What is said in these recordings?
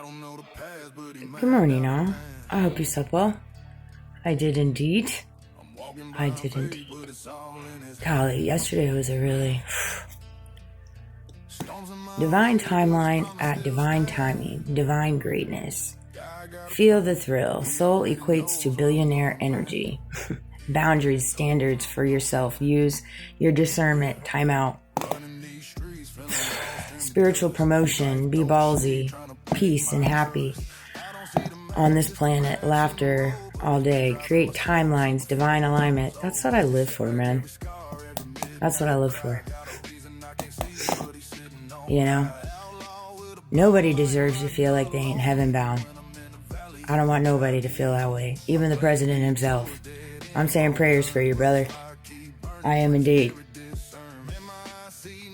Good morning, all. I hope you slept well. I did indeed. Golly, yesterday was a really divine timeline at divine timing, divine greatness. Feel the thrill. Soul equates to billionaire energy. Boundaries, standards for yourself. Use your discernment. Time out. Spiritual promotion. Be ballsy. Peace and happy on this planet. Laughter all day. Create timelines. Divine alignment. That's what I live for, man. That's what I live for. You know? Nobody deserves to feel like they ain't heaven bound. I don't want nobody to feel that way. Even the president himself. I'm saying prayers for you, brother. I am indeed.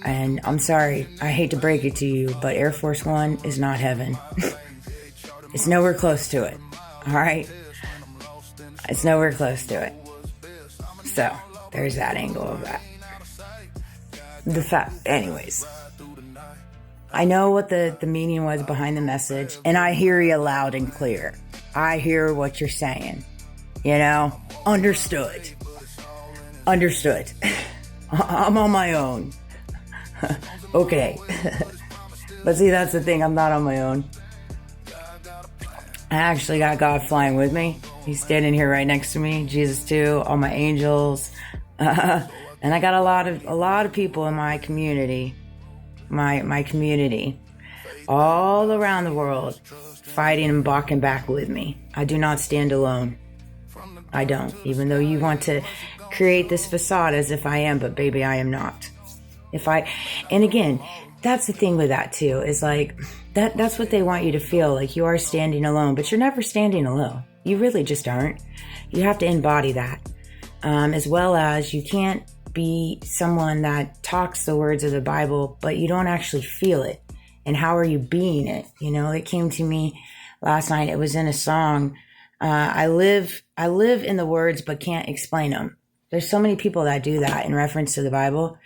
And I'm sorry, I hate to break it to you, but Air Force One is not heaven. It's nowhere close to it. Alright? It's nowhere close to it. So, there's that angle of that. Anyways. I know what the meaning was behind the message, and I hear you loud and clear. I hear what you're saying. You know? Understood. I'm on my own. Okay. But see, that's the thing. I'm not on my own. I actually got God flying with me. He's standing here right next to me. Jesus too. All my angels. And I got a lot of people in my community. My community. All around the world. Fighting and balking back with me. I do not stand alone. I don't. Even though you want to create this facade as if I am. But baby, I am not. And again, that's the thing with that too, is like, that's what they want you to feel, like you are standing alone, but you're never standing alone. You really just aren't. You have to embody that. As well as you can't be someone that talks the words of the Bible, but you don't actually feel it. And how are you being it? You know, it came to me last night. It was in a song. I live in the words, but can't explain them. There's so many people that do that in reference to the Bible.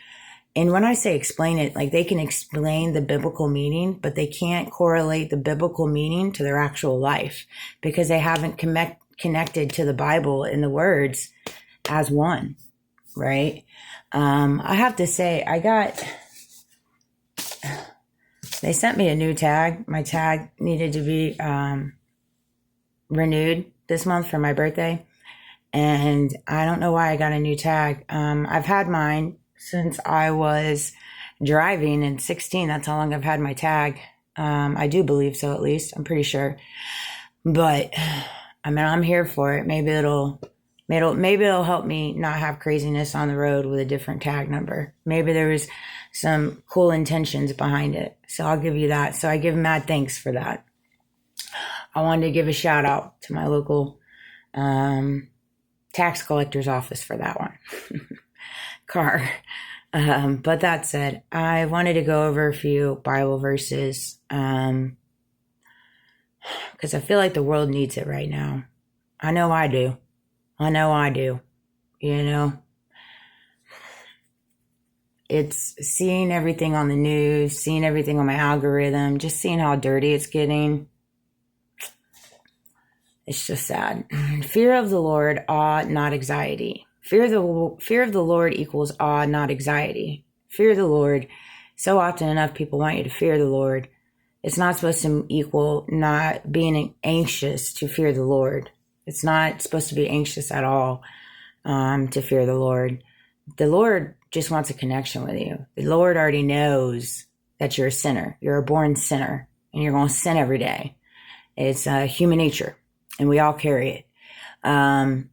And when I say explain it, like they can explain the biblical meaning, but they can't correlate the biblical meaning to their actual life because they haven't connected to the Bible in the words as one, right? I have to say, they sent me a new tag. My tag needed to be renewed this month for my birthday. And I don't know why I got a new tag. I've had mine since I was driving in 16. That's how long I've had my tag. I do believe so, at least. I'm pretty sure. But I mean, I'm here for it. Maybe it'll help me not have craziness on the road with a different tag number. Maybe there was some cool intentions behind it. So I'll give you that. So I give mad thanks for that. I wanted to give a shout out to my local tax collector's office for that one. Car. But that said, I wanted to go over a few Bible verses because I feel like the world needs it right now. I know I do. You know, it's seeing everything on the news, seeing everything on my algorithm, just seeing how dirty it's getting. It's just sad. Fear of the Lord, awe, not anxiety. Fear of the Lord equals awe, not anxiety. Fear the Lord. So often enough, people want you to fear the Lord. It's not supposed to equal not being anxious to fear the Lord. It's not supposed to be anxious at all to fear the Lord. The Lord just wants a connection with you. The Lord already knows that you're a sinner. You're a born sinner, and you're going to sin every day. It's human nature, and we all carry it.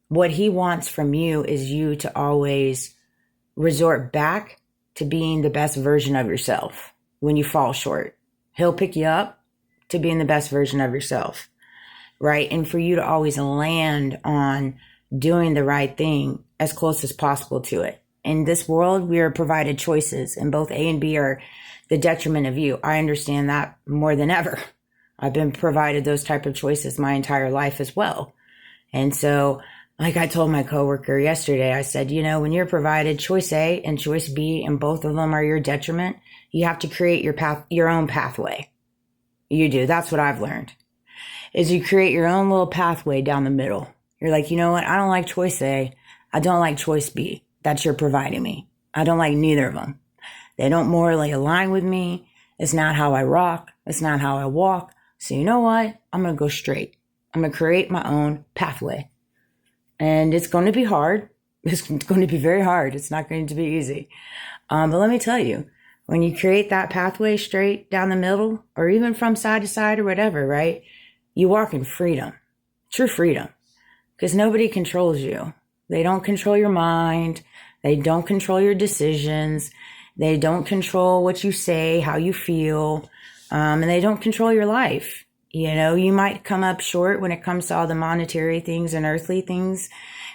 What he wants from you is you to always resort back to being the best version of yourself when you fall short. He'll pick you up to being the best version of yourself, right? And for you to always land on doing the right thing as close as possible to it. In this world, we are provided choices, and both A and B are the detriment of you. I understand that more than ever. I've been provided those type of choices my entire life as well. And so, like I told my coworker yesterday, I said, you know, when you're provided choice A and choice B, and both of them are your detriment, you have to create your own pathway. You do. That's what I've learned. Is you create your own little pathway down the middle. You're like, you know what? I don't like choice A. I don't like choice B that you're providing me. I don't like neither of them. They don't morally align with me. It's not how I rock. It's not how I walk. So you know what? I'm going to go straight. I'm going to create my own pathway. And it's going to be hard. It's going to be very hard. It's not going to be easy. But let me tell you, when you create that pathway straight down the middle, or even from side to side or whatever, right? You walk in freedom, true freedom, because nobody controls you. They don't control your mind. They don't control your decisions. They don't control what you say, how you feel, and they don't control your life. You know, you might come up short when it comes to all the monetary things and earthly things,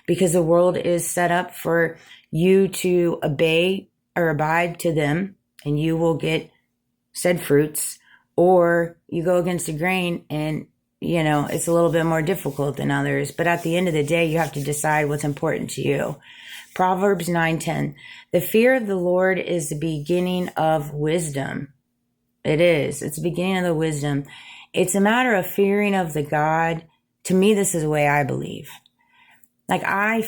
because the world is set up for you to obey or abide to them, and you will get said fruits, or you go against the grain and, you know, it's a little bit more difficult than others. But at the end of the day, you have to decide what's important to you. Proverbs 9:10. The fear of the Lord is the beginning of wisdom. It is. It's the beginning of the wisdom. It's a matter of fearing of the God. To me, this is the way I believe. Like I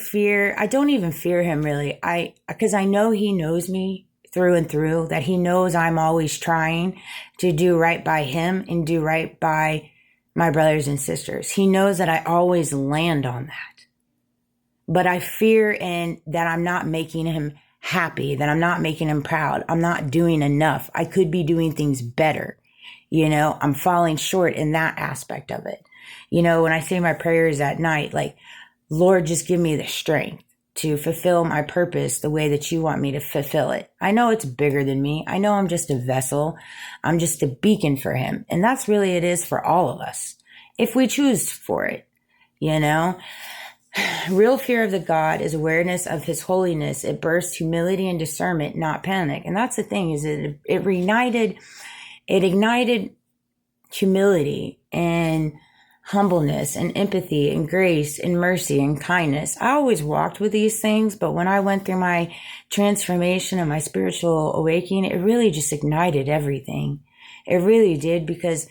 don't even fear him really. Because I know he knows me through and through, that he knows I'm always trying to do right by him and do right by my brothers and sisters. He knows that I always land on that. But I fear that I'm not making him happy, that I'm not making him proud. I'm not doing enough. I could be doing things better. You know, I'm falling short in that aspect of it. You know, when I say my prayers at night, like, Lord, just give me the strength to fulfill my purpose the way that you want me to fulfill it. I know it's bigger than me. I know I'm just a vessel. I'm just a beacon for him. And that's really it is for all of us, if we choose for it, you know. Real fear of the God is awareness of his holiness. It bursts humility and discernment, not panic. And that's the thing, is it ignited humility and humbleness and empathy and grace and mercy and kindness. I always walked with these things, but when I went through my transformation and my spiritual awakening, it really just ignited everything. It really did, because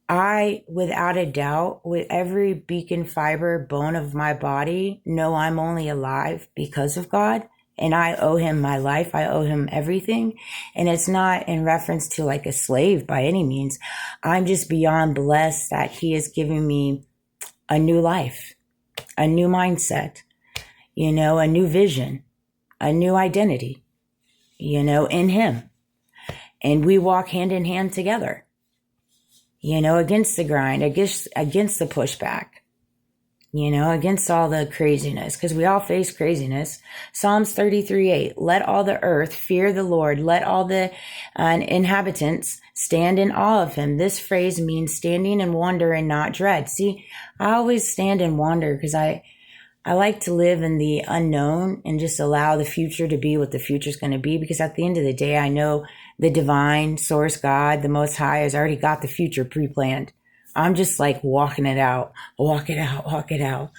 I, without a doubt, with every beacon fiber bone of my body, know I'm only alive because of God. And I owe him my life. I owe him everything. And it's not in reference to like a slave by any means. I'm just beyond blessed that he has given me a new life, a new mindset, you know, a new vision, a new identity, you know, in him. And we walk hand in hand together, you know, against the grind, against the pushback, you know, against all the craziness, because we all face craziness. Psalms 33:8, let all the earth fear the Lord. Let all the inhabitants stand in awe of him. This phrase means standing in wonder and not dread. See, I always stand in wonder because I like to live in the unknown and just allow the future to be what the future is going to be. Because at the end of the day, I know the divine source, God, the Most High, has already got the future pre-planned. I'm just like walking it out, walk it out, walk it out.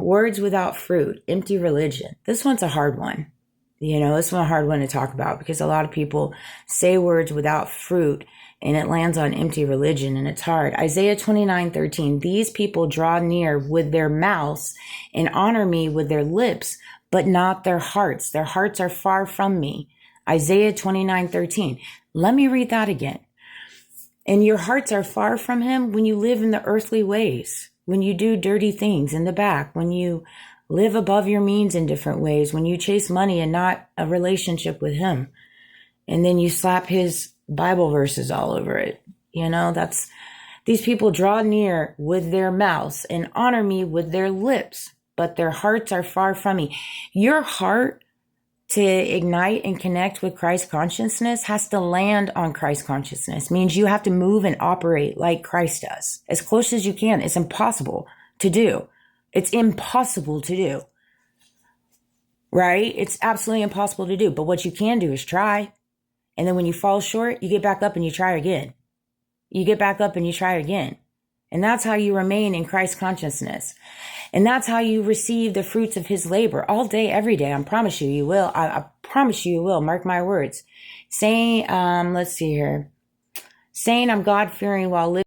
Words without fruit, empty religion. This one's a hard one. You know, this one's a hard one to talk about, because a lot of people say words without fruit and it lands on empty religion, and it's hard. Isaiah 29:13, these people draw near with their mouths and honor me with their lips, but not their hearts. Their hearts are far from me. Isaiah 29:13. Let me read that again. And your hearts are far from him when you live in the earthly ways, when you do dirty things in the back, when you live above your means in different ways, when you chase money and not a relationship with him. And then you slap his Bible verses all over it. You know, these people draw near with their mouths and honor me with their lips, but their hearts are far from me. Your heart to ignite and connect with Christ consciousness has to land on Christ consciousness. Means you have to move and operate like Christ does, as close as you can. It's impossible to do. It's impossible to do, right? It's absolutely impossible to do. But what you can do is try. And then when you fall short, you get back up and you try again. You get back up and you try again. And that's how you remain in Christ consciousness. And that's how you receive the fruits of his labor all day, every day. I promise you will. I promise you will. Mark my words. Let's see here. saying I'm God fearing while living